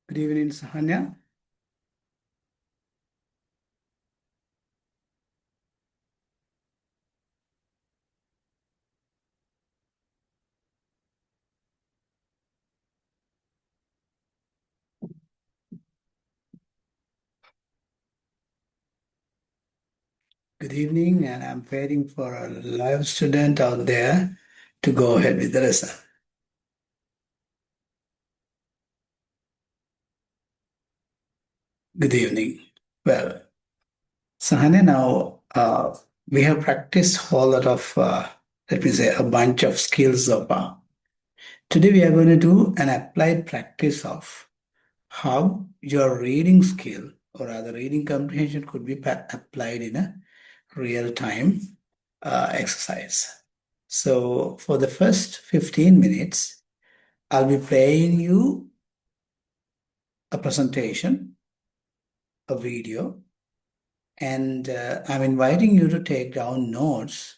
Good evening, Sahanya. Good evening, and I'm waiting for a live student out there to go ahead with the lesson. Good evening. Well, Sahanya, now we have practiced a whole lot of, let me say, a bunch of skills so far. Today we are going to do an applied practice of how your reading skill or rather reading comprehension could be applied in a real-time exercise. So for the first 15 minutes, I'll be playing you a presentation, a video, and I'm inviting you to take down notes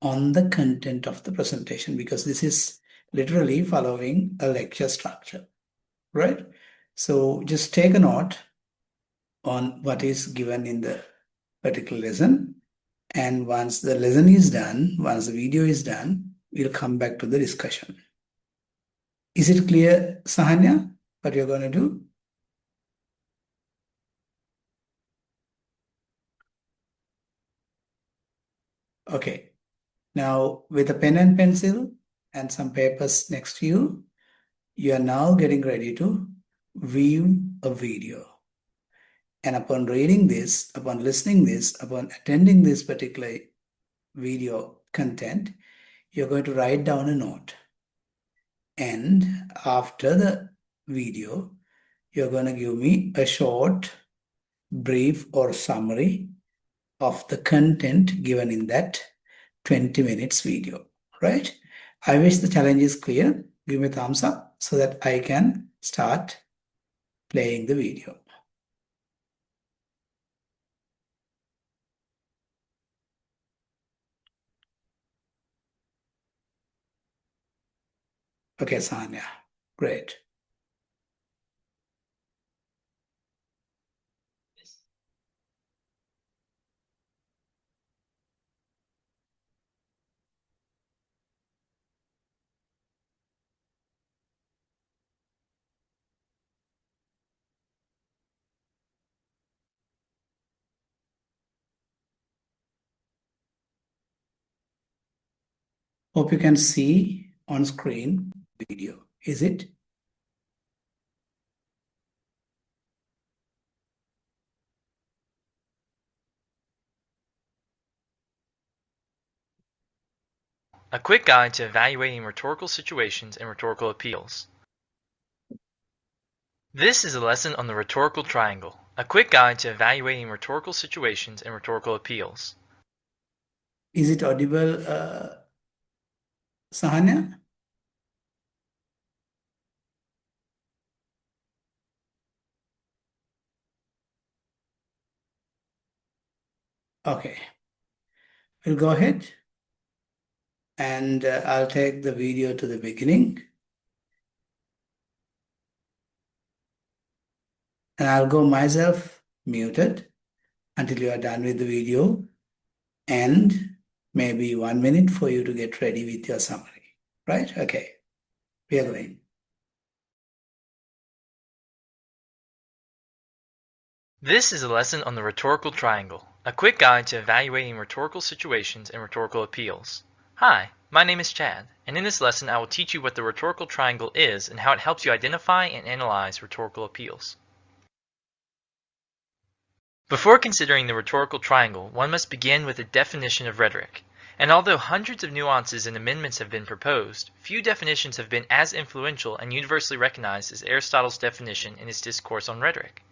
on the content of the presentation because this is literally following a lecture structure, right? So just take a note on what is given in the particular lesson. And once the lesson is done, once the video is done, we'll come back to the discussion. Is it clear, Sahanya, what you're going to do? Okay. Now, with a pen and pencil and some papers next to you, you are now getting ready to view a video. And upon reading this, upon listening this, upon attending this particular video content, you're going to write down a note. And after the video, you're going to give me a short, brief, or summary of the content given in that 20 minutes video, right? I wish the challenge is clear. Give me a thumbs up so that I can start playing the video. Okay, Sanya, great. Hope you can see on screen video. Is it? A quick guide to evaluating rhetorical situations and rhetorical appeals. This is a lesson on the rhetorical triangle, a quick guide to evaluating rhetorical situations and rhetorical appeals. Is it audible, Sahanya? Okay. We'll go ahead and I'll take the video to the beginning. And I'll go myself muted until you are done with the video and maybe 1 minute for you to get ready with your summary, right? Okay, we are going. This is a lesson on the rhetorical triangle, a quick guide to evaluating rhetorical situations and rhetorical appeals. Hi, my name is Chad, and in this lesson I will teach you what the rhetorical triangle is and how it helps you identify and analyze rhetorical appeals. Before considering the rhetorical triangle, one must begin with a definition of rhetoric. And although hundreds of nuances and amendments have been proposed, few definitions have been as influential and universally recognized as Aristotle's definition in his discourse on rhetoric.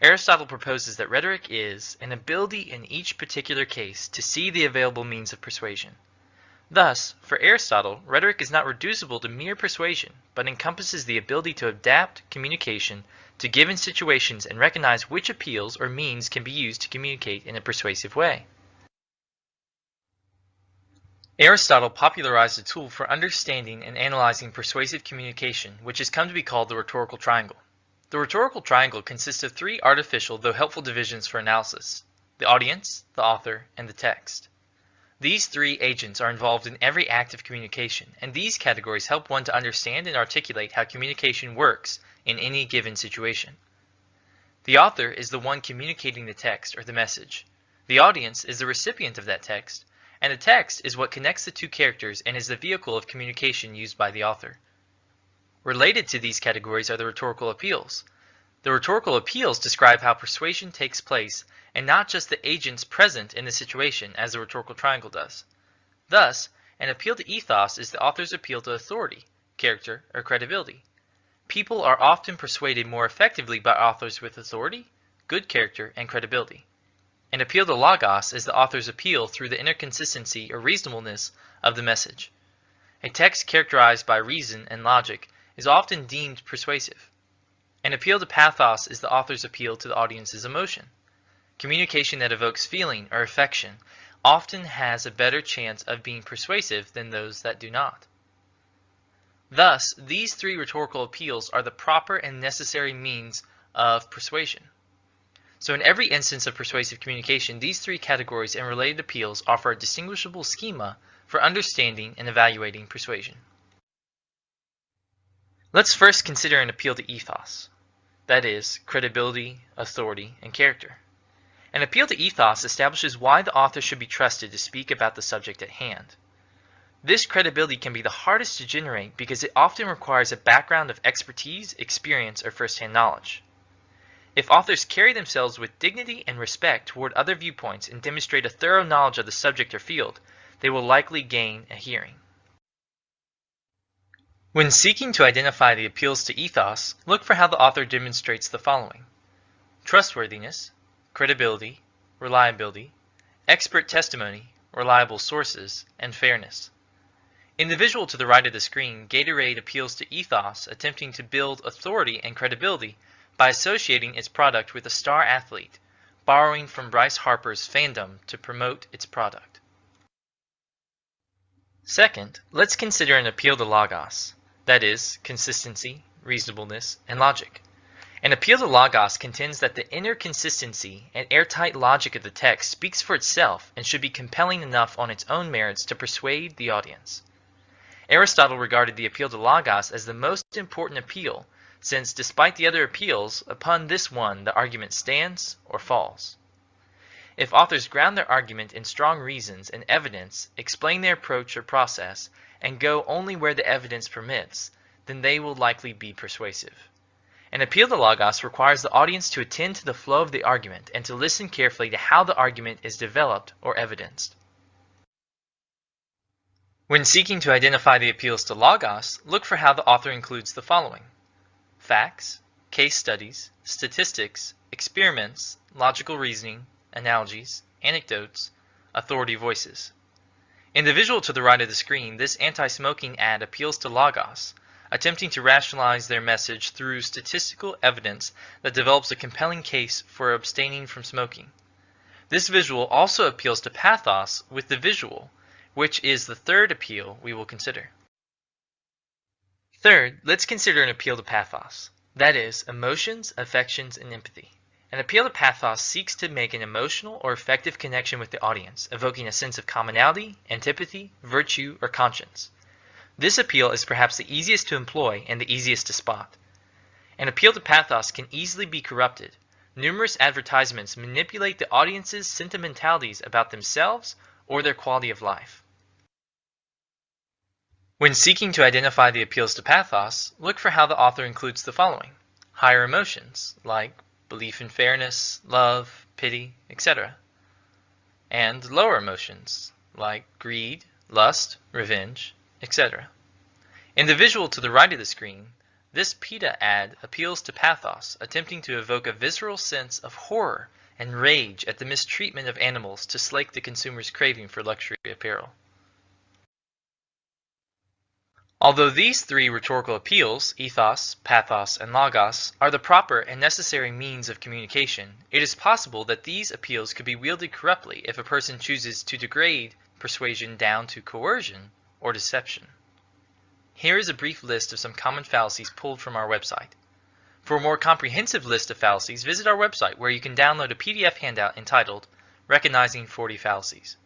Aristotle proposes that rhetoric is an ability in each particular case to see the available means of persuasion. Thus, for Aristotle, rhetoric is not reducible to mere persuasion, but encompasses the ability to adapt communication to given situations and recognize which appeals or means can be used to communicate in a persuasive way. Aristotle popularized a tool for understanding and analyzing persuasive communication, which has come to be called the rhetorical triangle. The rhetorical triangle consists of three artificial though helpful divisions for analysis: the audience, the author, and the text. These three agents are involved in every act of communication, and these categories help one to understand and articulate how communication works in any given situation. The author is the one communicating the text or the message. The audience is the recipient of that text, and the text is what connects the two characters and is the vehicle of communication used by the author. Related to these categories are the rhetorical appeals. The rhetorical appeals describe how persuasion takes place and not just the agents present in the situation, as the rhetorical triangle does. Thus, an appeal to ethos is the author's appeal to authority, character, or credibility. People are often persuaded more effectively by authors with authority, good character, and credibility. An appeal to logos is the author's appeal through the inner consistency or reasonableness of the message. A text characterized by reason and logic is often deemed persuasive. An appeal to pathos is the author's appeal to the audience's emotion. Communication that evokes feeling or affection often has a better chance of being persuasive than those that do not. Thus, these three rhetorical appeals are the proper and necessary means of persuasion. So in every instance of persuasive communication, these three categories and related appeals offer a distinguishable schema for understanding and evaluating persuasion. Let's first consider an appeal to ethos, that is, credibility, authority, and character. An appeal to ethos establishes why the author should be trusted to speak about the subject at hand. This credibility can be the hardest to generate because it often requires a background of expertise, experience, or first-hand knowledge. If authors carry themselves with dignity and respect toward other viewpoints and demonstrate a thorough knowledge of the subject or field, they will likely gain a hearing. When seeking to identify the appeals to ethos, look for how the author demonstrates the following: trustworthiness, credibility, reliability, expert testimony, reliable sources, and fairness. In the visual to the right of the screen, Gatorade appeals to ethos, attempting to build authority and credibility by associating its product with a star athlete, borrowing from Bryce Harper's fandom to promote its product. Second, let's consider an appeal to logos, that is, consistency, reasonableness, and logic. An appeal to logos contends that the inner consistency and airtight logic of the text speaks for itself and should be compelling enough on its own merits to persuade the audience. Aristotle regarded the appeal to logos as the most important appeal, since despite the other appeals, upon this one the argument stands or falls. If authors ground their argument in strong reasons and evidence, explain their approach or process, and go only where the evidence permits, then they will likely be persuasive. An appeal to logos requires the audience to attend to the flow of the argument and to listen carefully to how the argument is developed or evidenced. When seeking to identify the appeals to logos, look for how the author includes the following: facts, case studies, statistics, experiments, logical reasoning, analogies, anecdotes, authority voices. In the visual to the right of the screen, this anti-smoking ad appeals to logos, attempting to rationalize their message through statistical evidence that develops a compelling case for abstaining from smoking. This visual also appeals to pathos with the visual, which is the third appeal we will consider. Third, let's consider an appeal to pathos, that is, emotions, affections, and empathy. An appeal to pathos seeks to make an emotional or affective connection with the audience, evoking a sense of commonality, antipathy, virtue, or conscience. This appeal is perhaps the easiest to employ and the easiest to spot. An appeal to pathos can easily be corrupted. Numerous advertisements manipulate the audience's sentimentalities about themselves or their quality of life. When seeking to identify the appeals to pathos, look for how the author includes the following: higher emotions, like belief in fairness, love, pity, etc., and lower emotions, like greed, lust, revenge, etc. In the visual to the right of the screen, this PETA ad appeals to pathos, attempting to evoke a visceral sense of horror and rage at the mistreatment of animals to slake the consumer's craving for luxury apparel. Although these three rhetorical appeals, ethos, pathos, and logos, are the proper and necessary means of communication, it is possible that these appeals could be wielded corruptly if a person chooses to degrade persuasion down to coercion or deception. Here is a brief list of some common fallacies pulled from our website. For a more comprehensive list of fallacies, visit our website where you can download a PDF handout entitled Recognizing 40 Fallacies.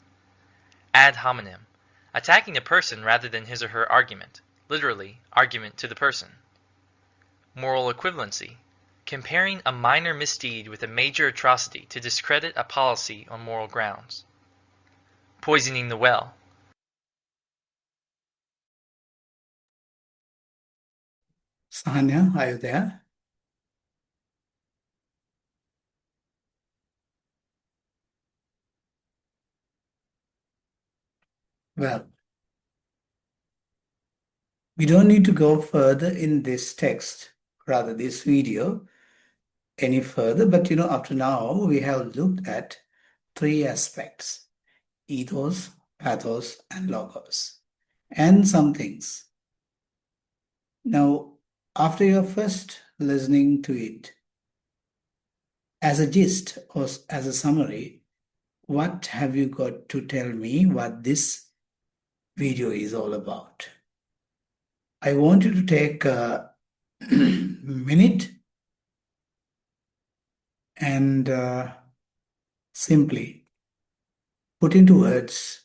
Ad hominem, attacking a person rather than his or her argument, literally, argument to the person. Moral equivalency, comparing a minor misdeed with a major atrocity to discredit a policy on moral grounds. Poisoning the well. Sahanya, are you there? Well, we don't need to go further in this text, rather this video, any further, but up to now we have looked at three aspects: ethos, pathos, and logos, and some things. Now, after your first listening to it, as a gist or as a summary, what have you got to tell me what this video is all about? I want you to take a minute and simply put into words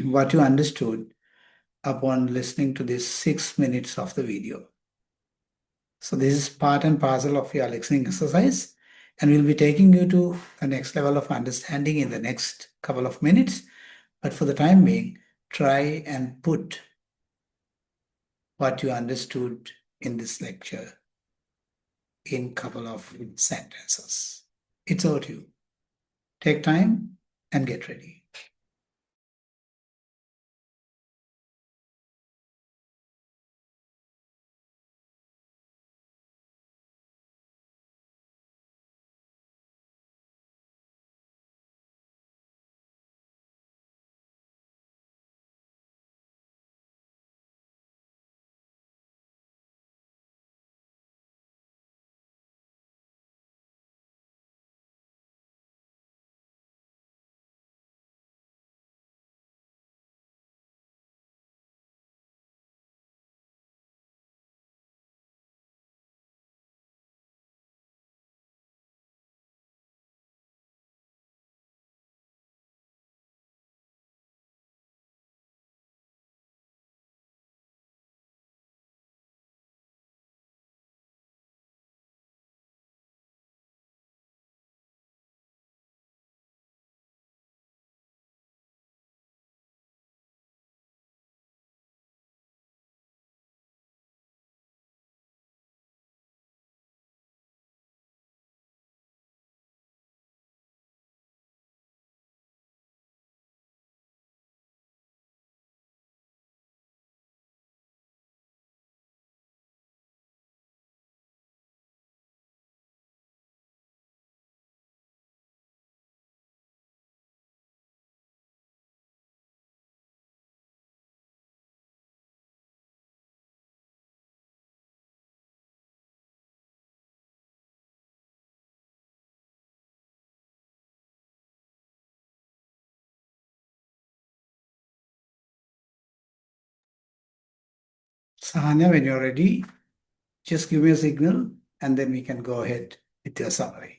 what you understood upon listening to this 6 minutes of the video. So this is part and parcel of your listening exercise, and we'll be taking you to the next level of understanding in the next couple of minutes. But for the time being, try and put what you understood in this lecture in couple of sentences. It's over to you. Take time and get ready. Sahanya, when you're ready, just give me a signal and then we can go ahead with your summary.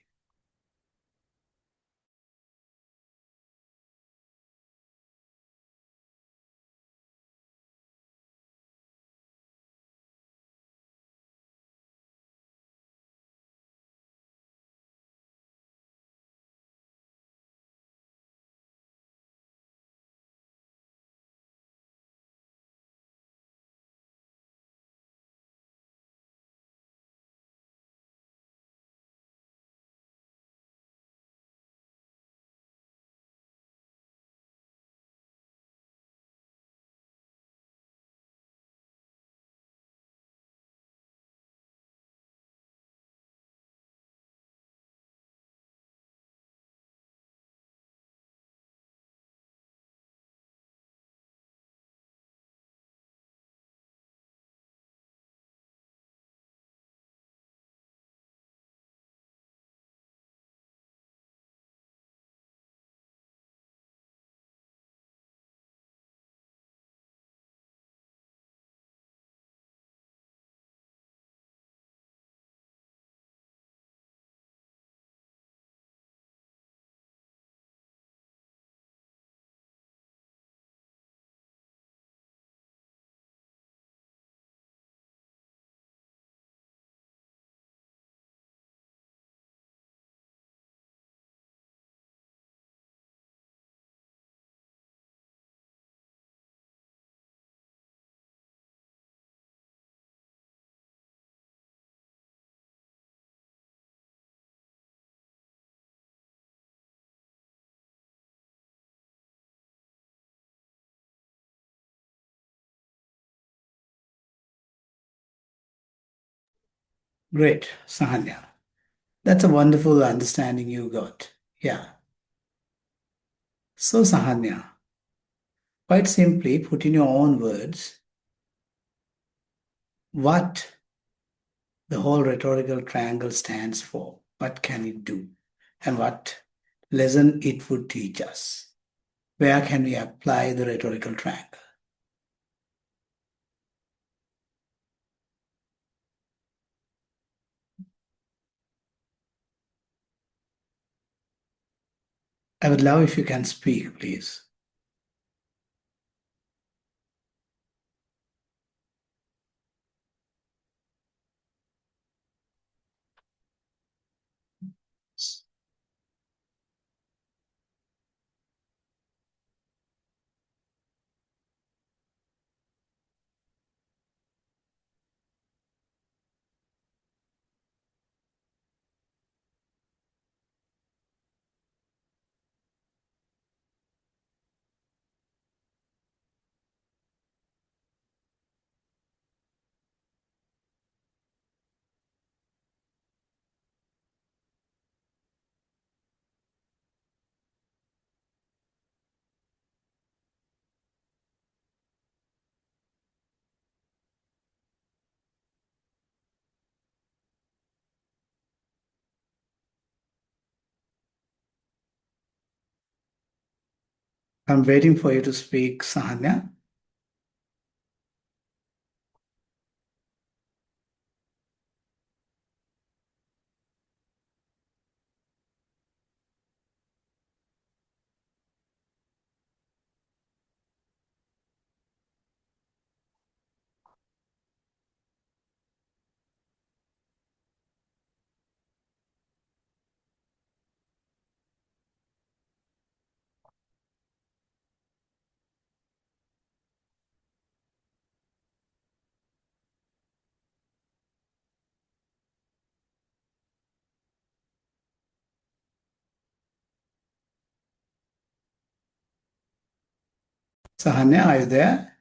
Great, Sahanya. That's a wonderful understanding you got. Yeah. So, Sahanya, quite simply, put in your own words what the whole rhetorical triangle stands for. What can it do? And what lesson it would teach us? Where can we apply the rhetorical triangle? I would love if you can speak, please. I'm waiting for you to speak, Sahanya. Sahanya, are you there?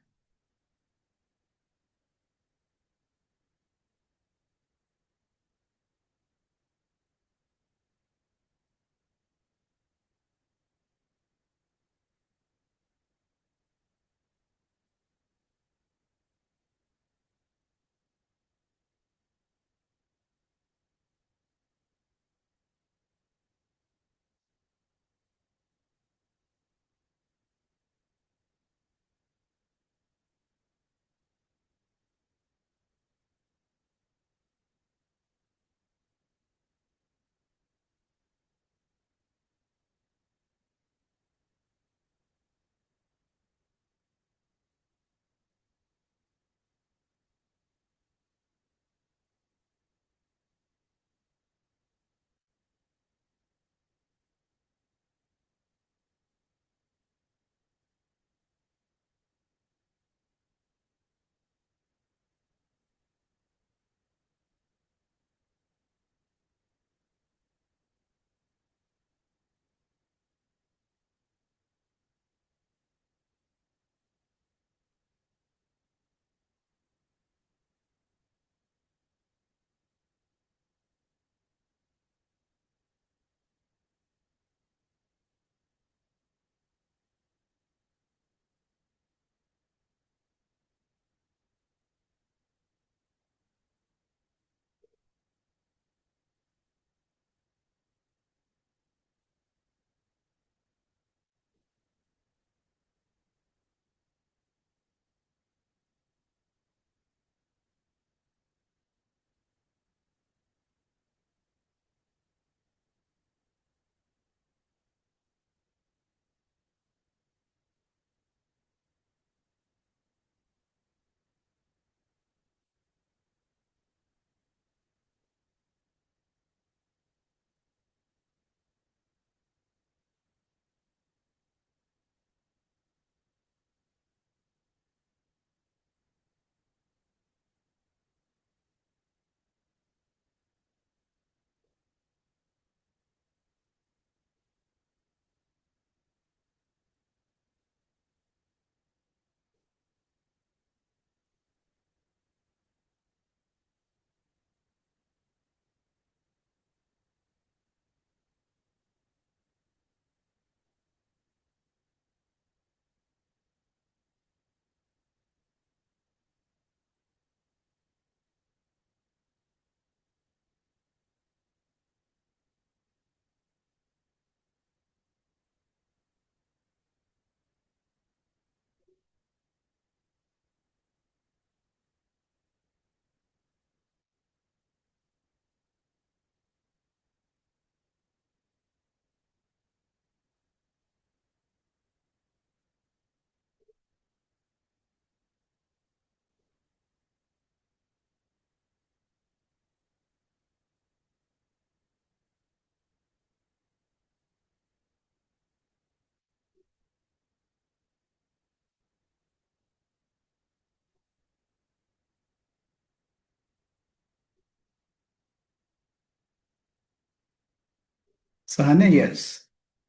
So, Hannah, yes,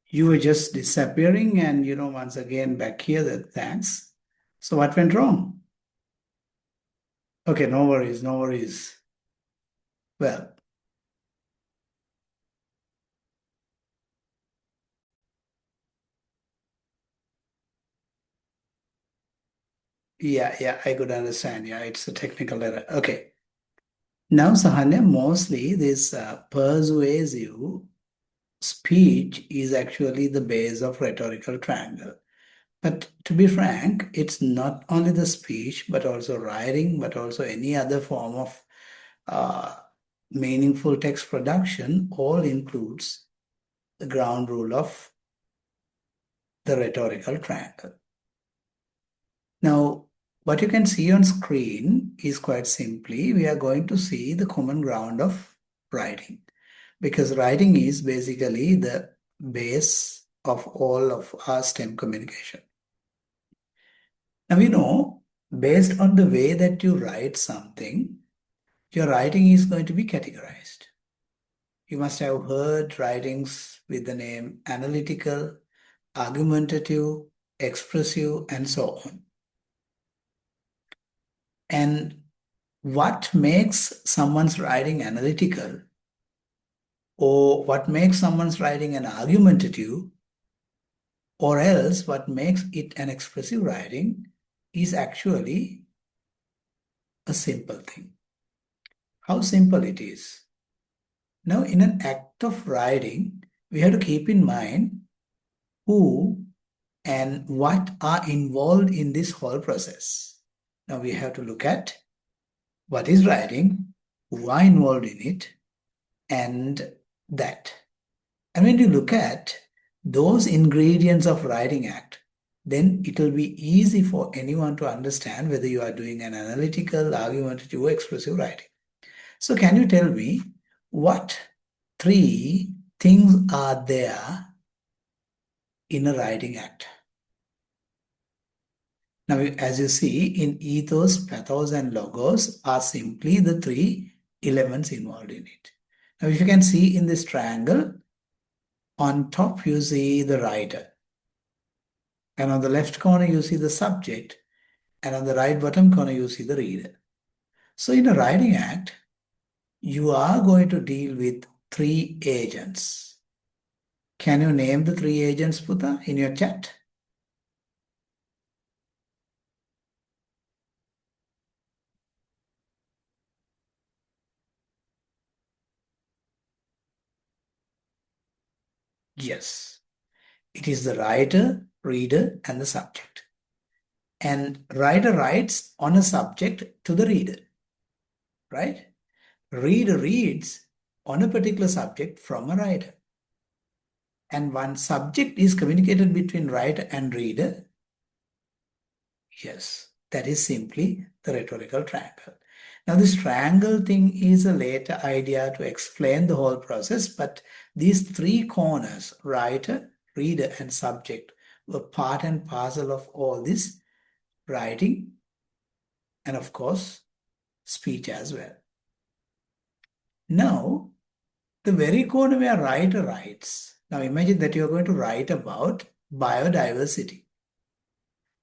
you were just disappearing, and once again back here. That thanks. So, what went wrong? Okay, no worries, no worries. Well, yeah, yeah, I could understand. Yeah, it's a technical error. Okay. Now, Sahanya, mostly this persuasive speech is actually the base of rhetorical triangle. But to be frank, it's not only the speech, but also writing, but also any other form of uh, meaningful text production, all includes the ground rule of the rhetorical triangle. Now, what you can see on screen is quite simply, we are going to see the common ground of writing, because writing is basically the base of all of our STEM communication. Now, based on the way that you write something, your writing is going to be categorized. You must have heard writings with the name analytical, argumentative, expressive, and so on. And what makes someone's writing analytical, or what makes someone's writing an argumentative, or else what makes it an expressive writing is actually a simple thing. How simple it is. Now, in an act of writing, we have to keep in mind who and what are involved in this whole process. Now, we have to look at what is writing, who are involved in it, and that. And when you look at those ingredients of writing act, then it will be easy for anyone to understand whether you are doing an analytical, argumentative, or expressive writing. So, can you tell me what three things are there in a writing act? Now, as you see, in ethos, pathos, and logos are simply the three elements involved in it. Now, if you can see in this triangle, on top you see the writer, and on the left corner you see the subject, and on the right bottom corner you see the reader. So, in a writing act, you are going to deal with three agents. Can you name the three agents, Puta, in your chat? Yes, it is the writer, reader, and the subject. And writer writes on a subject to the reader, right? Reader reads on a particular subject from a writer. And one subject is communicated between writer and reader. Yes, that is simply the rhetorical triangle. Now, this triangle thing is a later idea to explain the whole process, but these three corners, writer, reader, and subject, were part and parcel of all this writing and, of course, speech as well. Now, the very corner where writer writes. Now, imagine that you're going to write about biodiversity.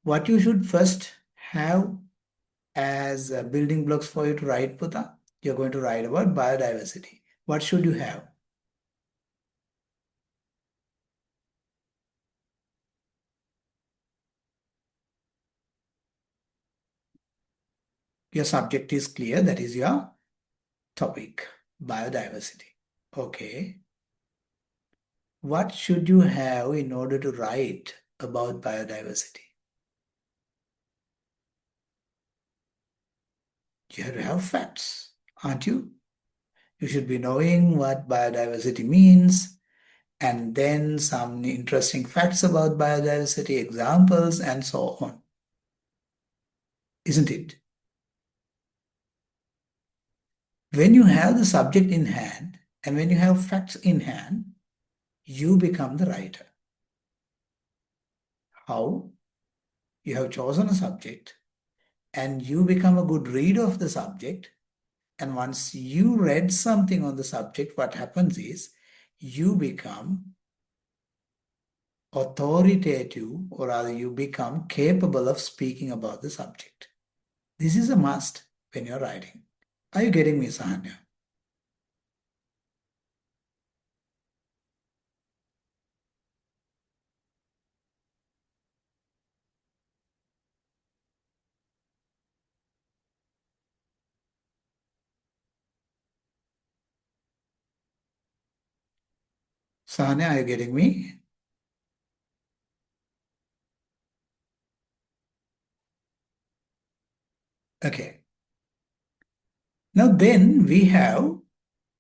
What you should first have as building blocks for you to write, Puta, you're going to write about biodiversity. What should you have? Your subject is clear, that is your topic, biodiversity. Okay. What should you have in order to write about biodiversity? You have to have facts, aren't you? You should be knowing what biodiversity means, and then some interesting facts about biodiversity, examples, and so on. Isn't it? When you have the subject in hand and when you have facts in hand, you become the writer. How? You have chosen a subject and you become a good reader of the subject. And once you read something on the subject, what happens is you become authoritative, or rather, you become capable of speaking about the subject. This is a must when you're writing. Are you getting me, Sahanya? Sahanya, are you getting me? Okay. Now, then we have,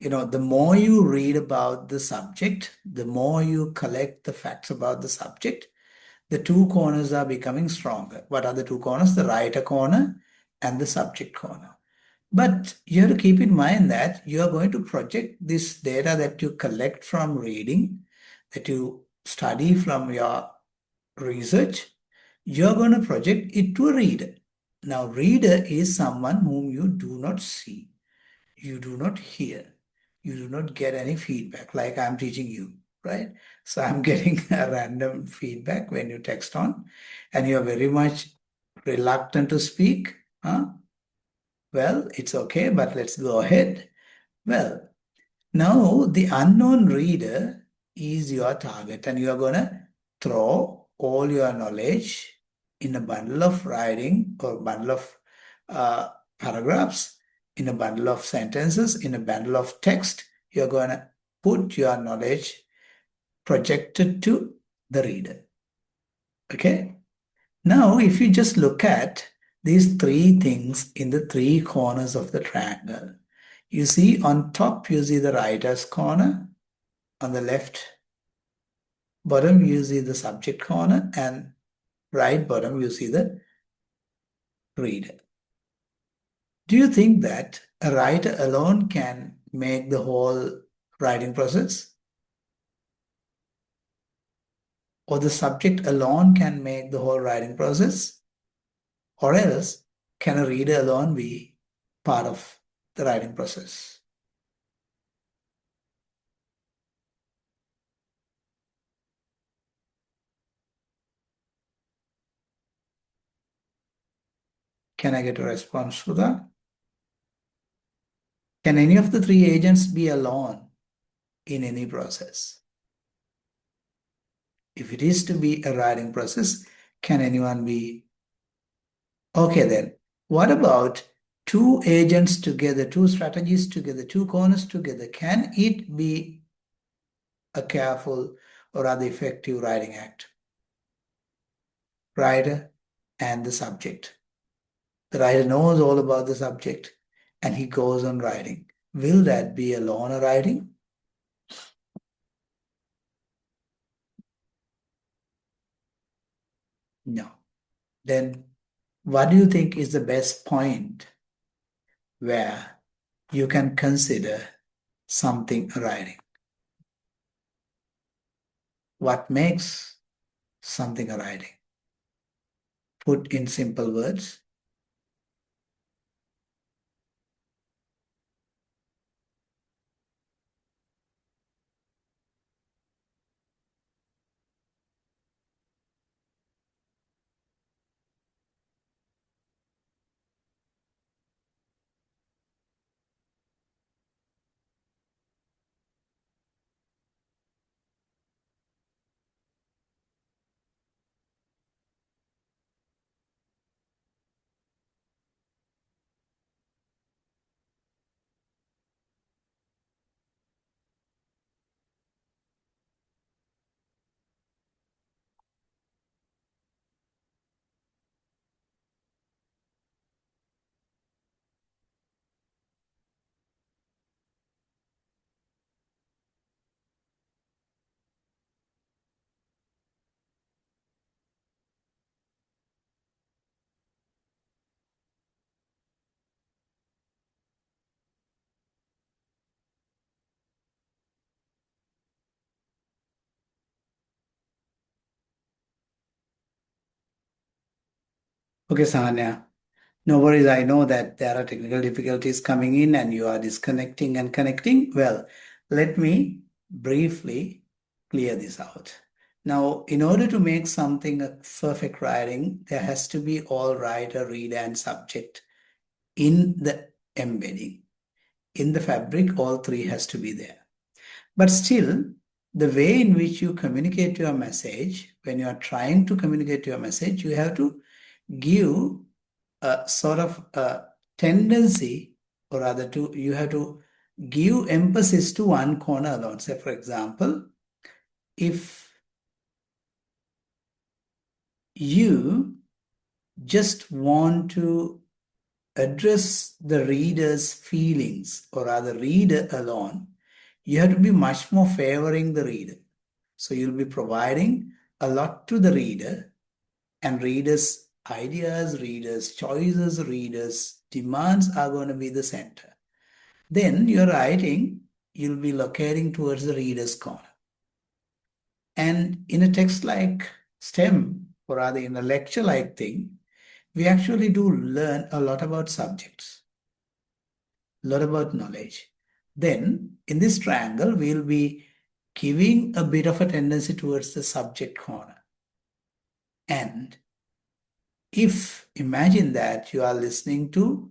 the more you read about the subject, the more you collect the facts about the subject, the two corners are becoming stronger. What are the two corners? The writer corner and the subject corner. But you have to keep in mind that you are going to project this data that you collect from reading, that you study from your research, you're going to project it to a reader. Now, reader is someone whom you do not see, you do not hear, you do not get any feedback like I'm teaching you, right? So I'm getting a random feedback when you text on, and you're very much reluctant to speak. Huh? Well, it's okay, but let's go ahead. Well, now the unknown reader is your target, and you are going to throw all your knowledge in a bundle of writing or bundle of paragraphs, in a bundle of sentences, in a bundle of text. You're going to put your knowledge projected to the reader. Okay? Now, if you just look at these three things in the three corners of the triangle, you see on top, you see the writer's corner, on the left bottom, you see the subject corner, and right bottom, you see the reader. Do you think that a writer alone can make the whole writing process? Or the subject alone can make the whole writing process? Or else, can a reader alone be part of the writing process? Can I get a response to that? Can any of the three agents be alone in any process? If it is to be a writing process, can anyone be? Okay, then. What about two agents together, two strategies together, two corners together? Can it be a careful or rather effective writing act? Writer and the subject. The writer knows all about the subject and he goes on writing. Will that be a loner writing? No. Then what do you think is the best point where you can consider something a writing? What makes something a writing? Put in simple words. Okay, Sahanya. No worries. I know that there are technical difficulties coming in and you are disconnecting and connecting. Well, let me briefly clear this out. Now, in order to make something a perfect writing, there has to be all writer, reader, and subject in the embedding. In the fabric, all three has to be there. But still, the way in which you communicate your message, when you are trying to communicate your message, you have to give a sort of a tendency, or rather, you have to give emphasis to one corner alone. Say, for example, if you just want to address the reader's feelings, or rather, reader alone, you have to be much more favoring the reader. So you'll be providing a lot to the reader, and readers' ideas, readers' choices, readers' demands are going to be the center. Then your writing, you'll be locating towards the reader's corner. And in a text like STEM, or rather in a lecture like thing, we actually do learn a lot about subjects, a lot about knowledge. Then in this triangle, we'll be giving a bit of a tendency towards the subject corner. And if imagine that you are listening to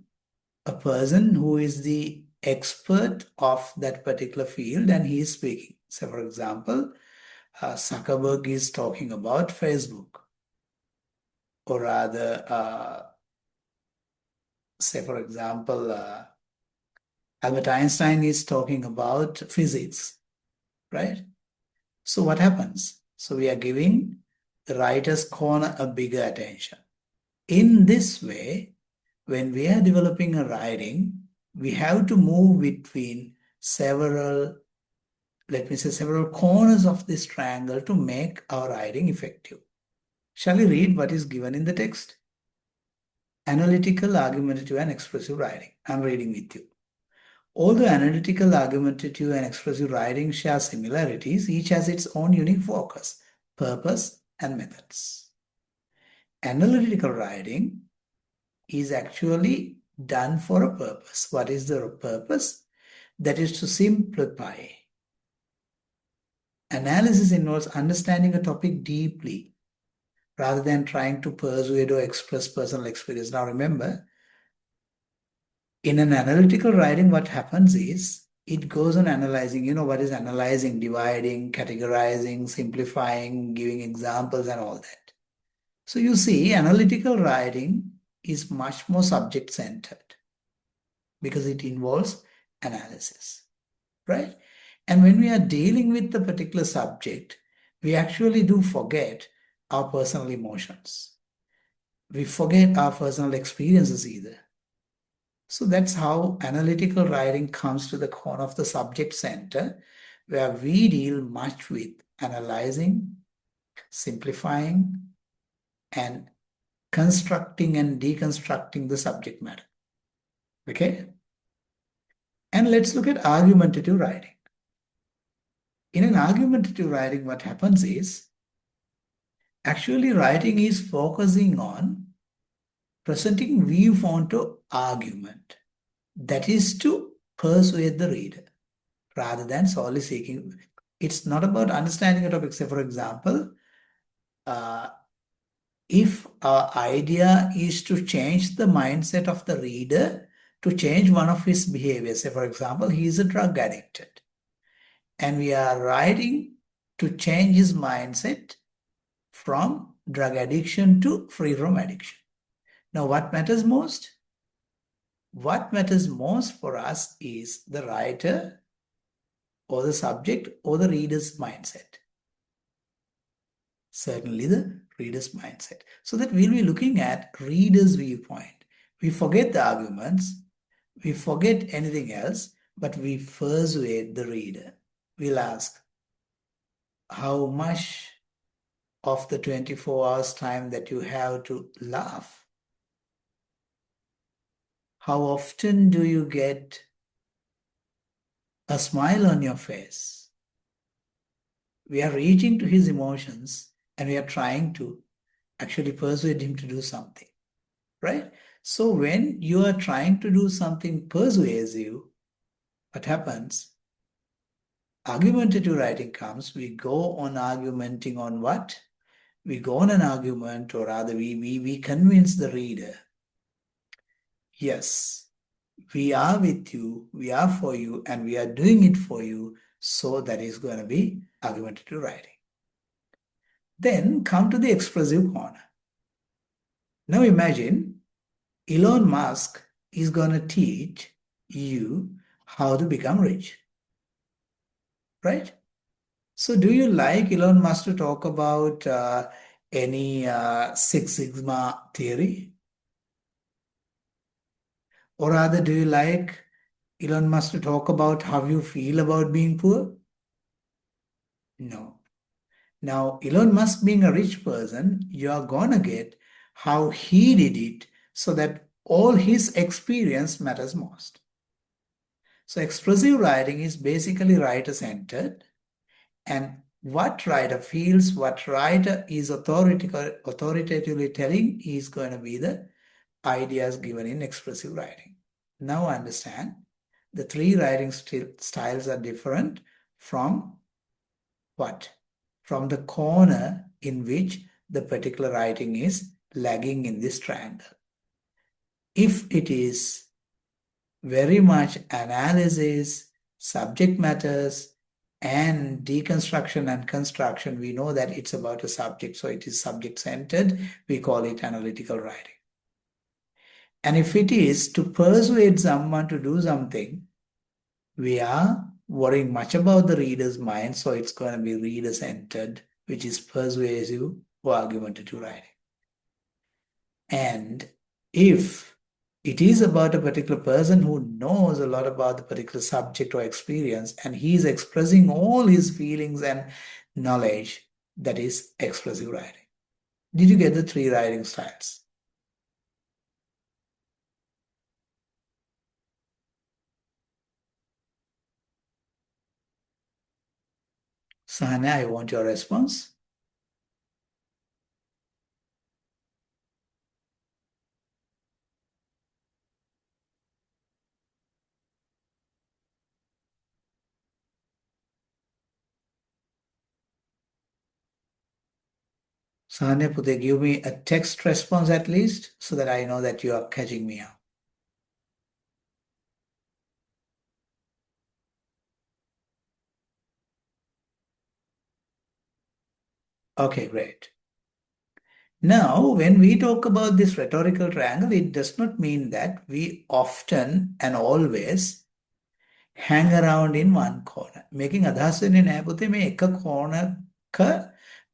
a person who is the expert of that particular field and he is speaking. So, for example, Zuckerberg is talking about Facebook, or rather, say, for example, Albert Einstein is talking about physics, right? So, what happens? So, we are giving the writer's corner a bigger attention. In this way, when we are developing a writing, we have to move between several, let me say, several corners of this triangle to make our writing effective. Shall we read what is given in the text? Analytical, argumentative, and expressive writing. I'm reading with you. Although analytical, argumentative, and expressive writing share similarities, each has its own unique focus, purpose, and methods. Analytical writing is actually done for a purpose. What is the purpose? That is to simplify. Analysis involves understanding a topic deeply rather than trying to persuade or express personal experience. Now remember, in an analytical writing, what happens is it goes on analyzing. You know what is analyzing? Dividing, categorizing, simplifying, giving examples, and all that. So you see, analytical writing is much more subject-centered because it involves analysis, right? And when we are dealing with the particular subject, we actually do forget our personal emotions. We forget our personal experiences either. So that's how analytical writing comes to the core of the subject center, where we deal much with analyzing, simplifying, and constructing and deconstructing the subject matter. Okay? And let's look at argumentative writing. In an argumentative writing, what happens is actually writing is focusing on presenting viewpoint to argument. That is to persuade the reader rather than solely seeking. It's not about understanding a topic. Say, for example, if our idea is to change the mindset of the reader to change one of his behaviors, say, for example, he is a drug addicted, and we are writing to change his mindset from drug addiction to free from addiction. Now, what matters most? What matters most for us is the writer or the subject or the reader's mindset. Certainly the reader's mindset. So that we'll be looking at reader's viewpoint. We forget the arguments, we forget anything else, but we persuade the reader. We'll ask, how much of the 24 hours time that you have to laugh? How often do you get a smile on your face? We are reaching to his emotions and we are trying to actually persuade him to do something, right? So when you are trying to do something persuasive, what happens? argumentative writing comes, we go on argumenting on what? We go on an argument, or rather, we convince the reader, yes, we are with you, we are for you, and we are doing it for you. So that is going to be argumentative writing. Then come to the expressive corner. Now imagine Elon Musk is going to teach you how to become rich, right? So do you like Elon Musk to talk about any Six Sigma theory? Or rather, do you like Elon Musk to talk about how you feel about being poor? No. Now, Elon Musk being a rich person, you are gonna get how he did it so that all his experience matters most. So expressive writing is basically writer-centered, and what writer feels, what writer is authoritatively telling is going to be the ideas given in expressive writing. Now understand, the three writing styles are different from what? From the corner in which the particular writing is lagging in this triangle. If it is very much analysis, subject matters, and deconstruction and construction, we know that it's about a subject, so it is subject-centered. We call it analytical writing. And if it is to persuade someone to do something, we are worrying much about the reader's mind, so it's going to be reader-centered, which is persuasive or argumentative writing. And if it is about a particular person who knows a lot about the particular subject or experience, and he is expressing all his feelings and knowledge, that is expressive writing. Did you get the three writing styles? Sahana, I want your response. Sahana, Pute, give me a text response at least so that I know that you are catching me up. Okay, great. Now, when we talk about this rhetorical triangle, it does not mean that we often and always hang around in one corner. මේකෙන් අදහස් වෙන්නේ නැහැ පුතේ මේ එක කෝණක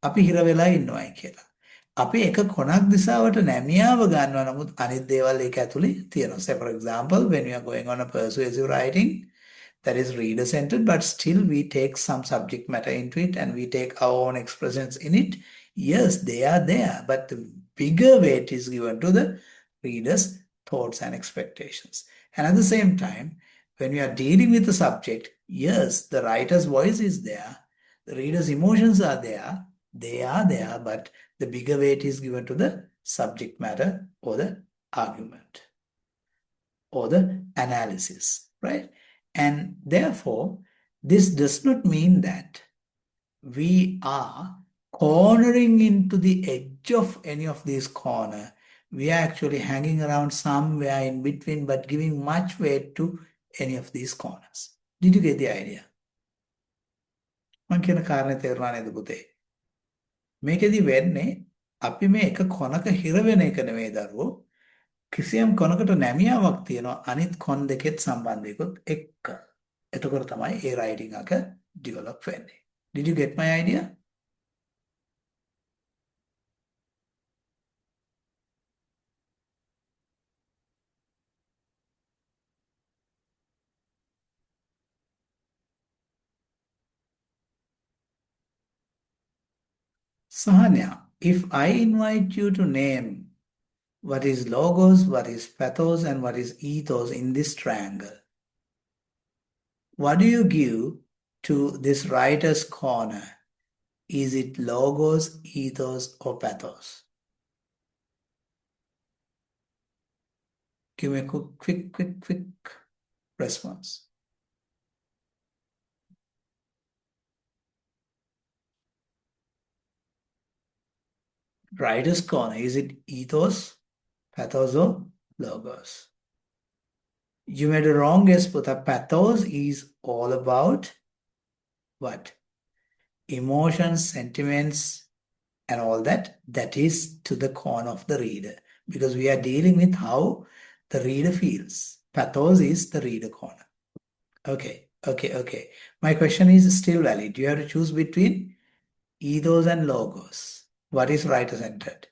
අපි හිර වෙලා ඉන්නවයි කියලා. අපි එක කොනක් දිශාවට නැමියාව ගන්නවා නමුත් අනිත් දේවල් ඒක ඇතුලේ තියෙනවා. Say for example, when we are going on a persuasive writing, that is reader centered, but still we take some subject matter into it and we take our own expressions in it. Yes, they are there, but the bigger weight is given to the reader's thoughts and expectations. And at the same time, when we are dealing with the subject, yes, the writer's voice is there, the reader's emotions are there, they are there, but the bigger weight is given to the subject matter or the argument or the analysis, right? And therefore, this does not mean that we are cornering into the edge of any of these corner. We are actually hanging around somewhere in between, but giving much weight to any of these corners. Did you get the idea? මං කියන කාරණේ තේරුණා නේද පුතේ? මේකෙදි වෙන්නේ අපි මේ එක කොනක හිර වෙන එක නෙමෙයි දරුවෝ. කිසියම් කොනකට නැමියාවක් තියෙනවා අනිත් කොන් දෙකෙත් සම්බන්ධයකුත් එක්ක. එතකොට තමයි ඒ රයිටින් එක ඩෙවලොප් වෙන්නේ. Did you get my idea? Sahanya, if I invite you to name what is logos, what is pathos, and what is ethos in this triangle, what do you give to this writer's corner? Is it logos, ethos, or pathos? Give me a quick response. Writer's corner, is it ethos, pathos, or logos? You made a wrong guess, but the pathos is all about what? Emotions, sentiments, and all that. That is to the corner of the reader because we are dealing with how the reader feels. Pathos is the reader corner. Okay, okay, okay. My question is still valid. You have to choose between ethos and logos. What is writer centered?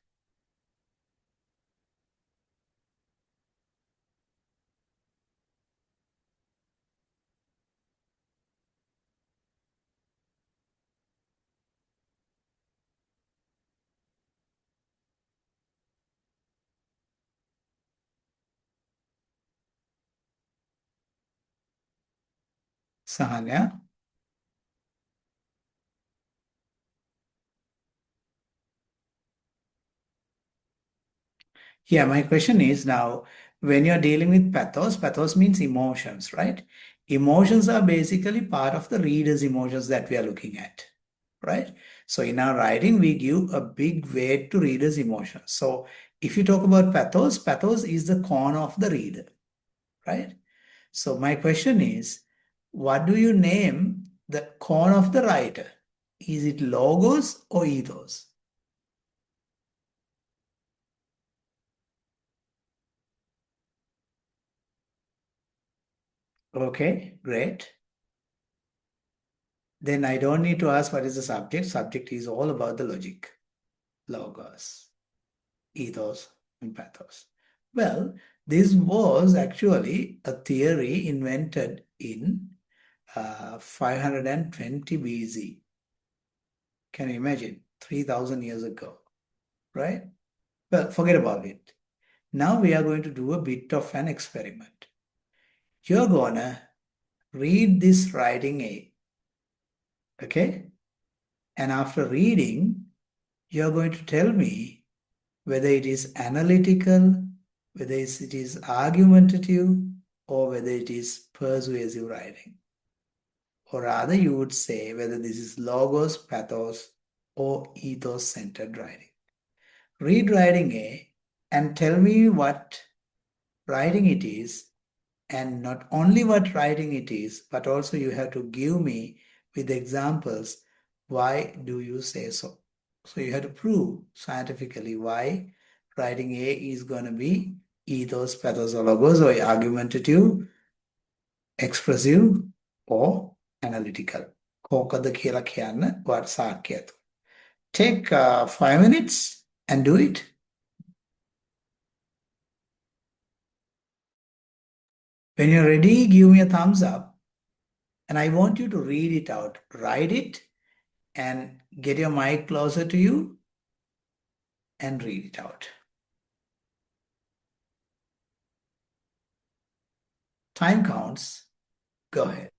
Sahanya? Yeah, my question is now when you're dealing with pathos, pathos means emotions, right? Emotions are basically part of the reader's emotions that we are looking at, right? So in our writing, we give a big weight to reader's emotions. So if you talk about pathos, pathos is the corner of the reader, right? So my question is, what do you name the corner of the writer? Is it logos or ethos? Okay, great. Then I don't need to ask what is the subject. Subject is all about the logic, logos, ethos, and pathos. Well, this was actually a theory invented in 520 BC. Can you imagine? 3,000 years ago, right? Well, forget about it. Now we are going to do a bit of an experiment. You're gonna read this writing A, okay? And after reading, you're going to tell me whether it is analytical, whether it is argumentative, or whether it is persuasive writing. Or rather, you would say whether this is logos, pathos, or ethos centered writing. Read writing A and tell me what writing it is, and not only what writing it is, but also you have to give me with examples why do you say so. So you have to prove scientifically why writing A is going to be ethos, pathos, or logos, or argumentative, expressive, or analytical. කෝකද කියලා කියන්න වට සාක්‍යයතු. Take 5 minutes and do it. When you're ready, give me a thumbs up and I want you to read it out. Write it and get your mic closer to you and read it out. Time counts. Go ahead.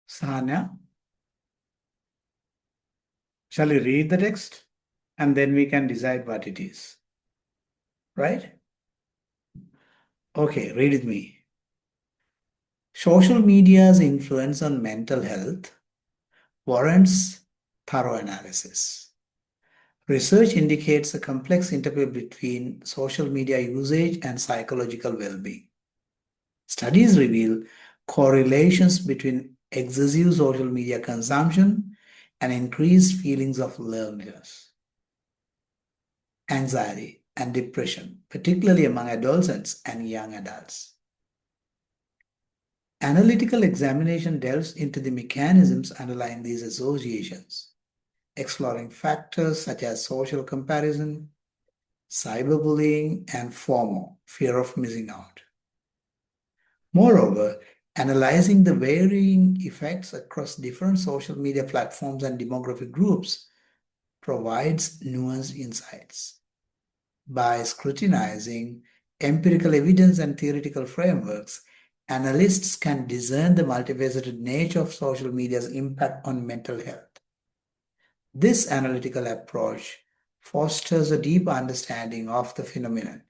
Sahanya, shall we read the text? And then we can decide what it is. Right? Okay, read with me. Social media's influence on mental health warrants thorough analysis. Research indicates a complex interplay between social media usage and psychological well being. Studies reveal correlations between excessive social media consumption and increased feelings of loneliness, anxiety, and depression, particularly among adolescents and young adults. Analytical examination delves into the mechanisms underlying these associations, exploring factors such as social comparison, cyberbullying, and FOMO, fear of missing out. Moreover, analyzing the varying effects across different social media platforms and demographic groups provides nuanced insights. By scrutinizing empirical evidence and theoretical frameworks, analysts can discern the multifaceted nature of social media's impact on mental health. This analytical approach fosters a deep understanding of the phenomenon,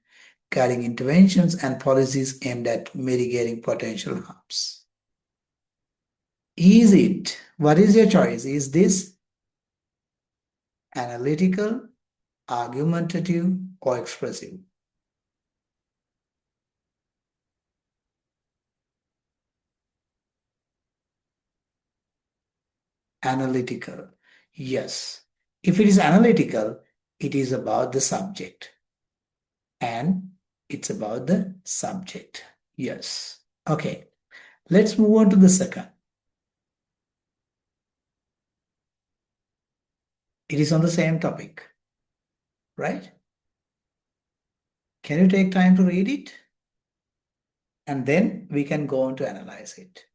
guiding interventions and policies aimed at mitigating potential harms. Is it? What is your choice? Is this analytical, argumentative, or expressive? Analytical. Yes. If it is analytical, it is about the subject. And it's about the subject. Yes. Okay. Let's move on to the second. It is on the same topic, right? Can you take time to read it? And then we can go on to analyze it.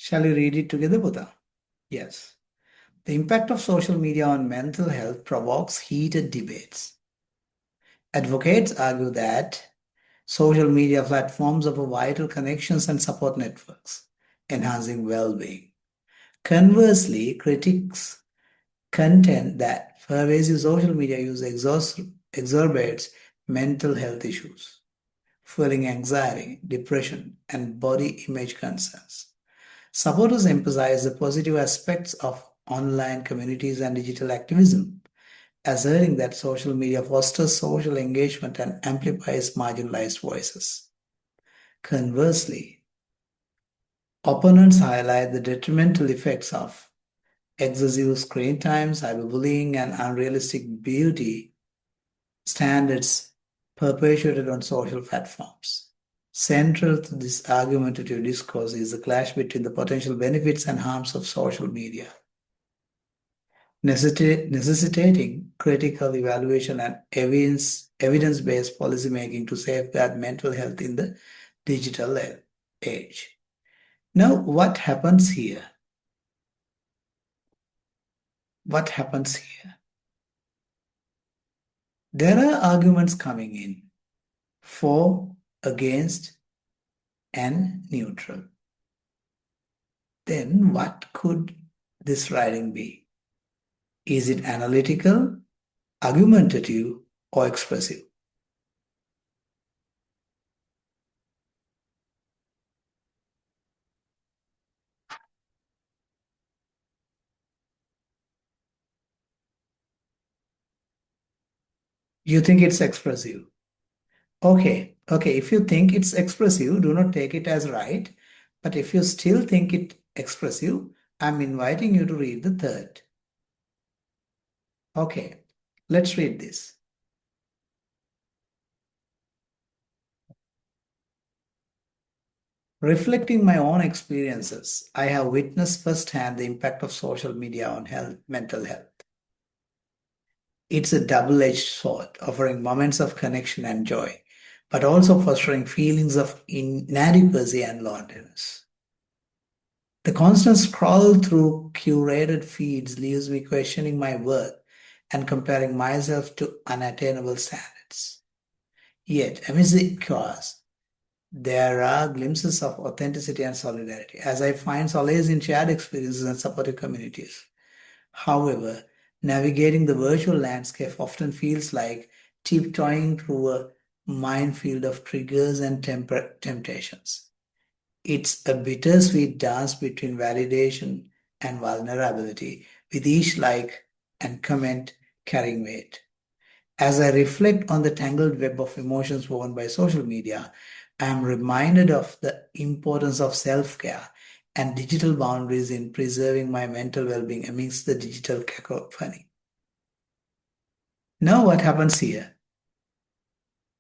Shall we read it together, Buddha? Yes. The impact of social media on mental health provokes heated debates. Advocates argue that social media platforms offer vital connections and support networks, enhancing well being. Conversely, critics contend that pervasive social media use exacerbates mental health issues, fueling anxiety, depression, and body image concerns. Supporters emphasize the positive aspects of online communities and digital activism, asserting that social media fosters social engagement and amplifies marginalized voices. Conversely, opponents highlight the detrimental effects of excessive screen time, cyberbullying, and unrealistic beauty standards perpetuated on social platforms. Central to this argumentative discourse is the clash between the potential benefits and harms of social media, necessitating critical evaluation and evidence-based policymaking to safeguard mental health in the digital age. Now, what happens here? What happens here? There are arguments coming in for, against, and neutral. Then this writing be? Is it analytical, argumentative, or expressive? You think it's expressive. Okay, okay. If you think it's expressive, do not take it as right. But if you still think it expressive, I'm inviting you to read the third. Okay, let's read this. Reflecting my own experiences, I have witnessed firsthand the impact of social media on health, mental health. It's a double-edged sword, offering moments of connection and joy, but also fostering feelings of inadequacy and loneliness. The constant scroll through curated feeds leaves me questioning my worth and comparing myself to unattainable standards. Yet, amidst the chaos, there are glimpses of authenticity and solidarity, as I find solace in shared experiences and supportive communities. However, navigating the virtual landscape often feels like tiptoeing through a minefield of triggers and temptations. It's a bittersweet dance between validation and vulnerability, with each like and comment carrying weight. As I reflect on the tangled web of emotions woven by social media, I am reminded of the importance of self care and digital boundaries in preserving my mental well being amidst the digital cacophony. Now, what happens here?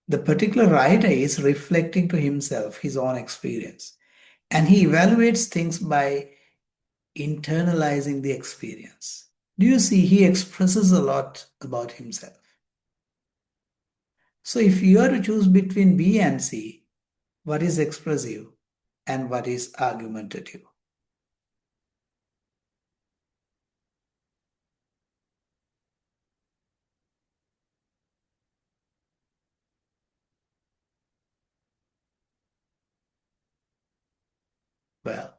The particular writer is reflecting to himself his own experience, and he evaluates things by internalizing the experience. Do you see? He expresses a lot about himself. So, if you are to choose between B and C, what is expressive and what is argumentative? Well,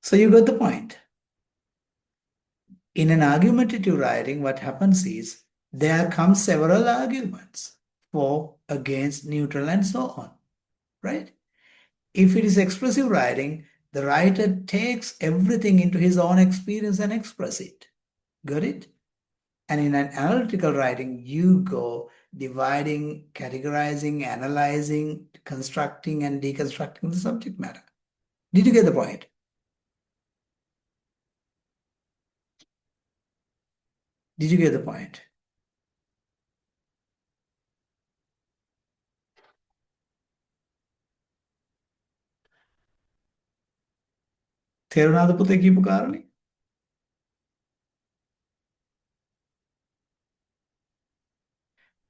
so you got the point. In an argumentative writing, what happens is there come several arguments for, against, neutral, and so on, right? If it is expressive writing, the writer takes everything into his own experience and express it. Got it? And in an analytical writing, you go dividing, categorizing, analyzing, constructing, and deconstructing the subject matter. Did you get the point? Did you get the point? තේරුණාද පුතේ කියපු කාරණේ?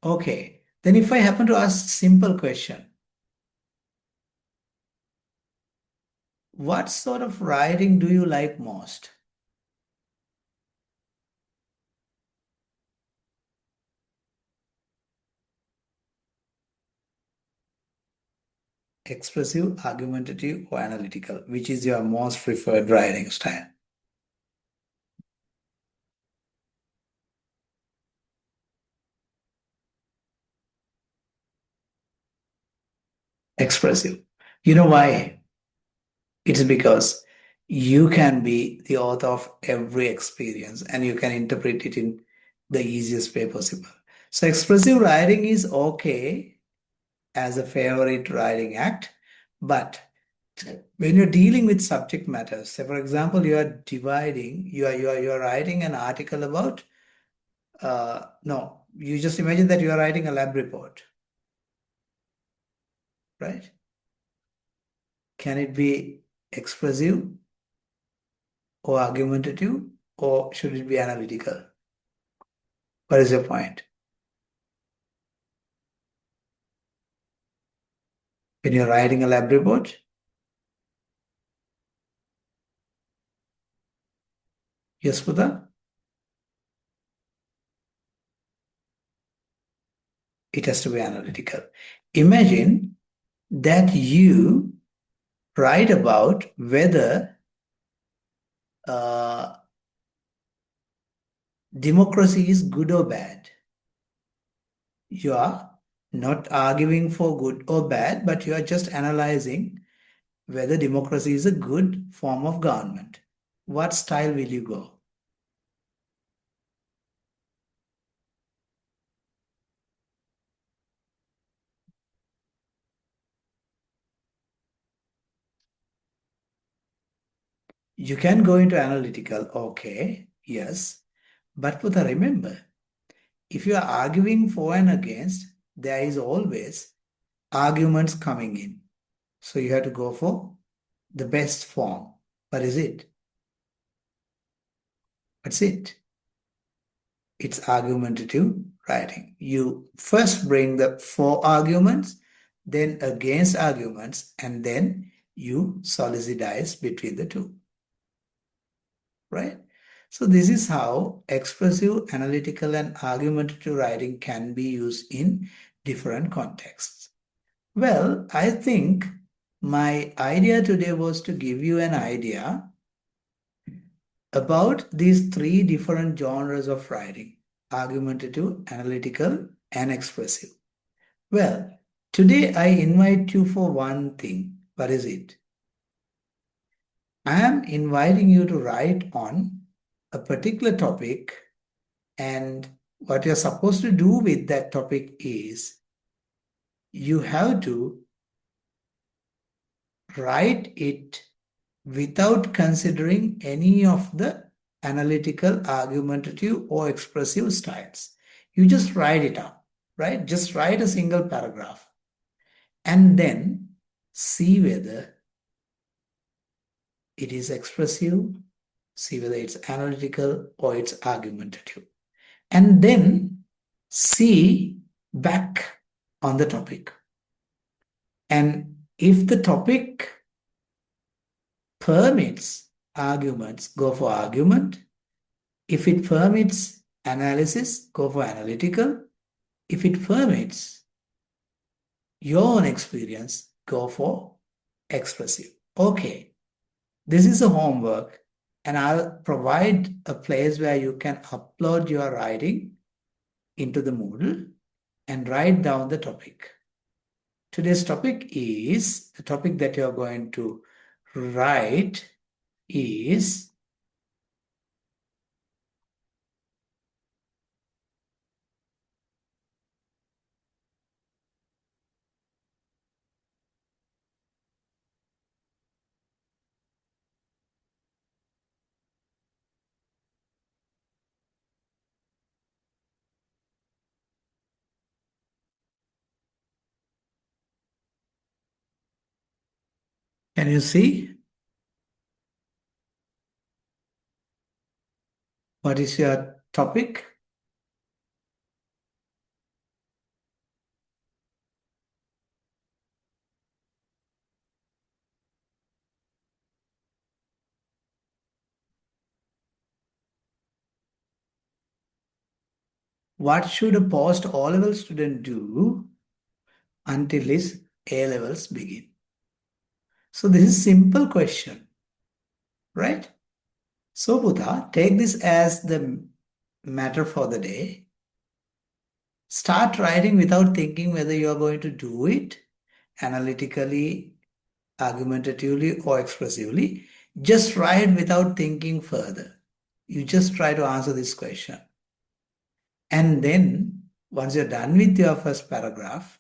Okay. Then if I happen to ask simple question, what sort of writing do you like most? Expressive, argumentative, or analytical? Which is your most preferred writing style? Expressive. You know why? It's because you can be the author of every experience and you can interpret it in the easiest way possible. So expressive writing is okay as a favorite writing act, but when you're dealing with subject matters, say for example, you are dividing, you are writing an article about no, you just imagine that you are writing a lab report, right? Can it be expressive or argumentative, or should it be analytical? What is your point? When you're writing a lab report, yes, Pudha, it has to be analytical. Imagine that you write about whether uh, democracy is good or bad. You are not arguing for good or bad, but you are just analyzing whether democracy is a good form of government. What style will you go? You can go into analytical, okay, yes. But Putha, remember, if you are arguing for and against, there is always arguments coming in. So you have to go for the best form. What is it? What's it? It's argumentative writing. You first bring the for arguments, then against arguments, and then you solidify between the two, right? So this is how expressive, analytical, and argumentative writing can be used in different contexts. Well, I think my idea today was to give you an idea about these three different genres of writing: argumentative, analytical, and expressive. Well, today I invite you for one thing. What is it? I am inviting you to write on a particular topic, and what you're supposed to do with that topic is you have to write it without considering any of the analytical, argumentative, or expressive styles. You just write it up, right? Just write a single paragraph and then see whether it is expressive, see whether it's analytical or it's argumentative. And then see back on the topic. And if the topic permits arguments, go for argument. If it permits analysis, go for analytical. If it permits your own experience, go for expressive. Okay, this is a homework, and I'll provide a place where you can upload your writing into the Moodle and write down the topic. Today's topic is, the topic that you're going to write is, can you see what is your topic? What should a post O-level student do until his A-levels begin? So this is simple question, right? So Buddha, take this as the matter for the day. Start writing without thinking whether you are going to do it analytically, argumentatively, or expressively. Just write without thinking further. You just try to answer this question. And then, once you're done with your first paragraph,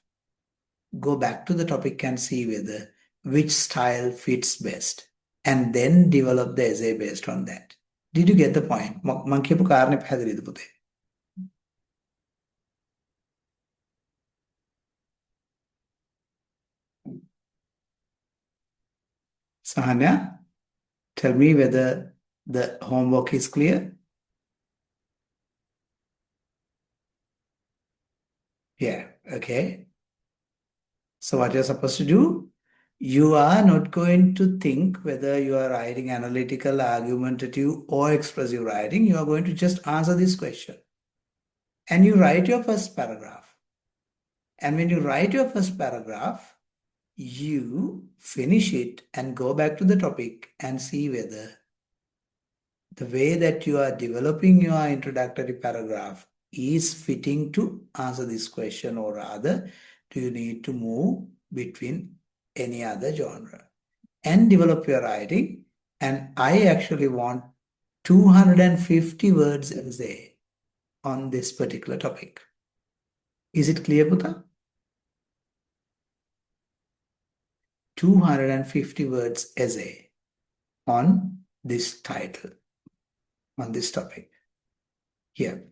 go back to the topic and see whether which style fits best. And then develop the essay based on that. Did you get the point? මං කියපු කාරණේ පැහැදිලිද පුතේ? Sahanya, tell me whether the homework is clear. Yeah, okay. So what you're supposed to do, you are not going to think whether you are writing analytical, argumentative, or expressive writing. You are going to just answer this question. And you write your first paragraph. And when you write your first paragraph, you finish it and go back to the topic and see whether the way that you are developing your introductory paragraph is fitting to answer this question, or rather, do you need to move between any other genre and develop your writing? And I actually want 250 words essay on this particular topic. Is it clear, Buddha? 250 words essay on this title, on this topic here.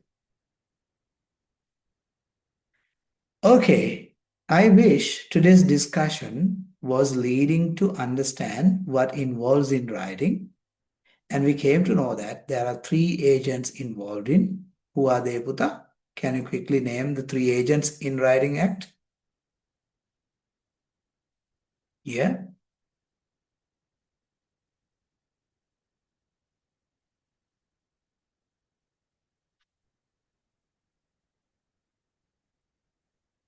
Okay, I wish today's discussion was leading to understand what involves in writing, and we came to know that there are three agents involved in. Who are they, Buddha? Can you quickly name the three agents in writing act? Yeah,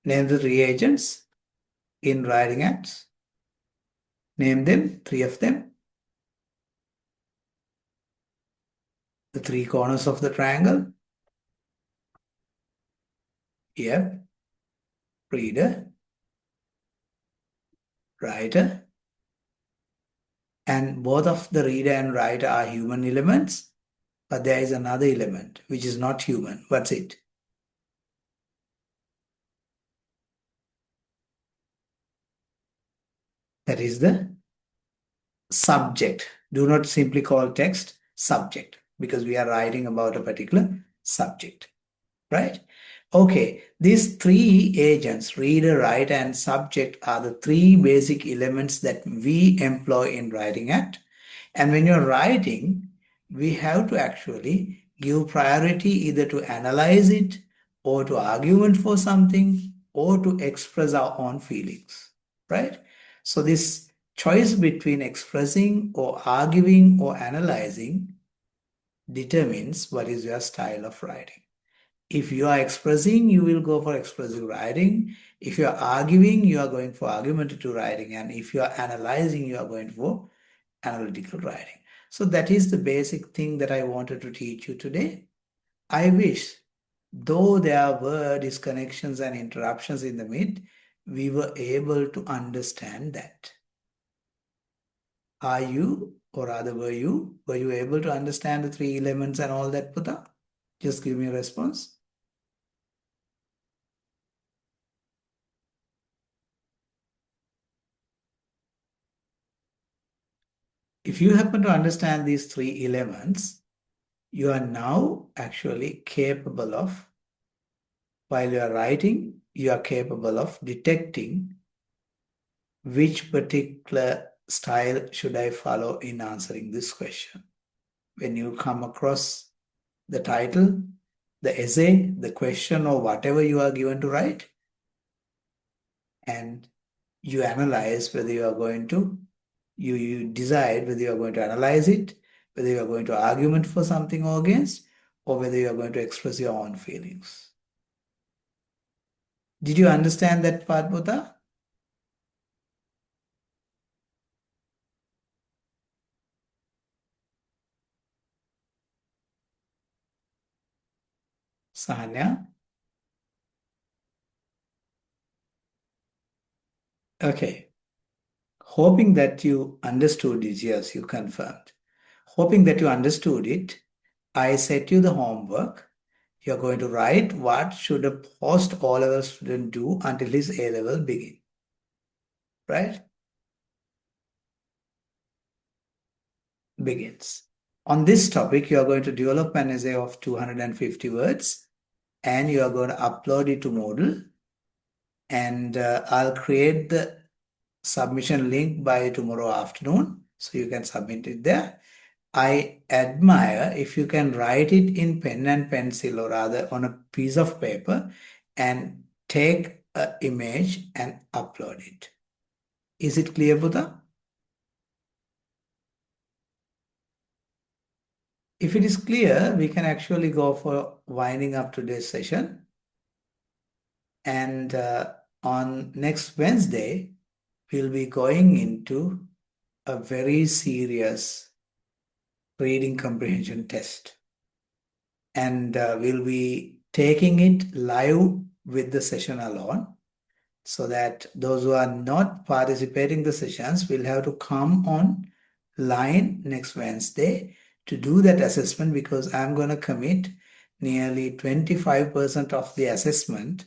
name the three agents in writing acts. Name them, three of them. The three corners of the triangle. Yep, reader, writer, and both of the reader and writer are human elements, but there is another element which is not human. What's it? That is the subject. Do not simply call text subject, because we are writing about a particular subject, right? Okay, these three agents, reader, writer, and subject, are the three basic elements that we employ in writing act. And when you're writing, we have to actually give priority either to analyze it, or to argument for something, or to express our own feelings, right? So this choice between expressing or arguing or analyzing determines what is your style of writing. If you are expressing, you will go for expressive writing. If you are arguing, you are going for argumentative writing. And if you are analyzing, you are going for analytical writing. So that is the basic thing that I wanted to teach you today. I wish, though there were disconnections and interruptions in the mid, we were able to understand that. Are you, or rather were you able to understand the three elements and all that, Buddha? Just give me a response. If you happen to understand these three elements, you are now actually capable of, while you are writing, you are capable of detecting which particular style should I follow in answering this question. When you come across the title, the essay, the question, or whatever you are given to write, and you analyze whether you are going to, you decide whether you are going to analyze it, whether you are going to argument for something or against, or whether you are going to express your own feelings. Did you understand that part, Buddha? Sahanya? Okay. Hoping that you understood it, yes, you confirmed. Hoping that you understood it, I set you the homework. You're going to write what should a post O-level student do until his A-level right? Begins. On this topic, you are going to develop an essay of 250 words, and you are going to upload it to Moodle, and I'll create the submission link by tomorrow afternoon, so you can submit it there. I admire if you can write it in pen and pencil, or rather on a piece of paper, and take an image and upload it. Is it clear, Buddha? If it is clear, we can actually go for winding up today's session. And on next Wednesday, we'll be going into a very serious reading comprehension test. And we'll be taking it live with the session alone, so that those who are not participating the sessions will have to come on line next Wednesday to do that assessment, because I'm going to commit nearly 25% of the assessment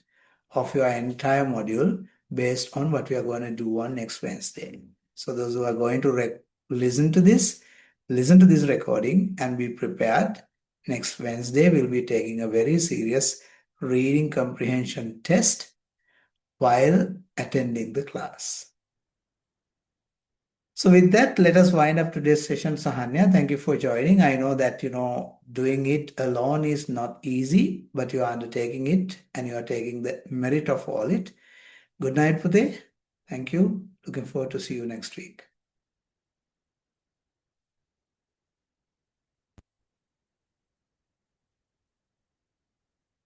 of your entire module based on what we are going to do on next Wednesday. So those who are going to listen to this, listen to this recording and be prepared. Next Wednesday, we'll be taking a very serious reading comprehension test while attending the class. So with that, let us wind up today's session, Sahanya. Thank you for joining. I know that, doing it alone is not easy, but you are undertaking it and you are taking the merit of all it. Good night, Pute. Thank you. Looking forward to see you next week.